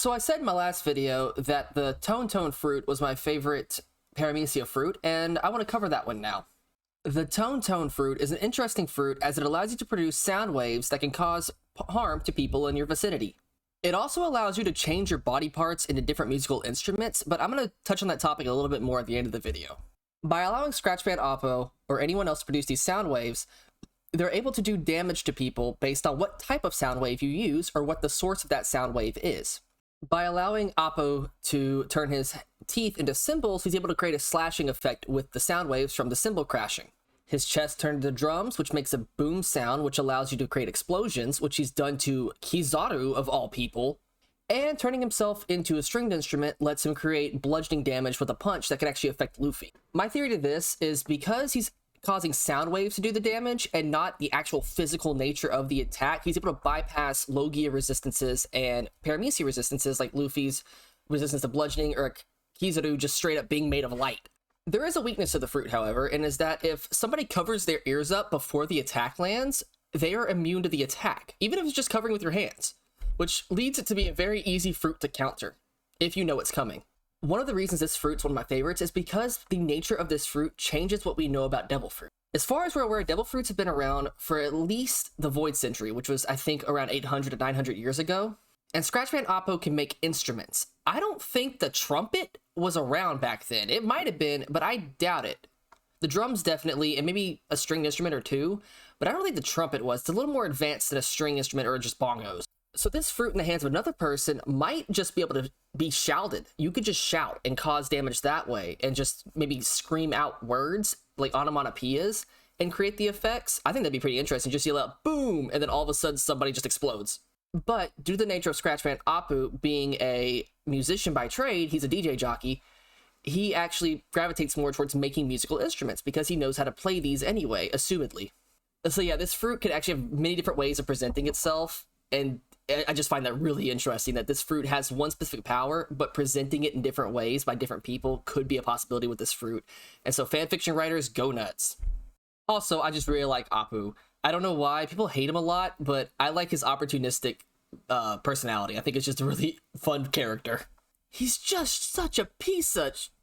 So I said in my last video that the Tone fruit was my favorite Paramecia fruit, and I want to cover that one now. The Tone fruit is an interesting fruit as it allows you to produce sound waves that can cause harm to people in your vicinity. It also allows you to change your body parts into different musical instruments, but I'm going to touch on that topic a little bit more at the end of the video. By allowing Scratch Band Oppo or anyone else to produce these sound waves, they're able to do damage to people based on what type of sound wave you use or what the source of that sound wave is. By allowing Oppo to turn his teeth into cymbals, he's able to create a slashing effect with the sound waves from the cymbal crashing. His chest turned into drums, which makes a boom sound, which allows you to create explosions, which he's done to Kizaru, of all people. And turning himself into a stringed instrument lets him create bludgeoning damage with a punch that can actually affect Luffy. My theory to this is because he's causing sound waves to do the damage and not the actual physical nature of the attack, he's able to bypass Logia resistances and Paramecia resistances like Luffy's resistance to bludgeoning or Kizaru just straight up being made of light. There is a weakness to the fruit, however, and is that if somebody covers their ears up before the attack lands, they are immune to the attack, even if it's just covering with your hands, which leads it to be a very easy fruit to counter, if you know it's coming. One of the reasons this fruit's one of my favorites is because the nature of this fruit changes what we know about devil fruit. As far as we're aware, devil fruits have been around for at least the Void Century, which was, I think, around 800 to 900 years ago. And Scratch Band Oppo can make instruments. I don't think the trumpet was around back then. It might have been, but I doubt it. The drums definitely, and maybe a stringed instrument or two, but I don't think the trumpet was. It's a little more advanced than a string instrument or just bongos. So this fruit in the hands of another person might just be able to be shouted. You could just shout and cause damage that way and just maybe scream out words like onomatopoeias and create the effects. I think that'd be pretty interesting. Just yell out boom, and then all of a sudden somebody just explodes. But due to the nature of Scratch Band Oppo being a musician by trade, he's a DJ jockey, he actually gravitates more towards making musical instruments because he knows how to play these anyway, assumedly. So yeah, this fruit could actually have many different ways of presenting itself, and I just find that really interesting that this fruit has one specific power, but presenting it in different ways by different people could be a possibility with this fruit. And so fanfiction writers, go nuts. Also, I just really like Oppo. I don't know why people hate him a lot, but I like his opportunistic personality. I think it's just a really fun character. He's just such a piece of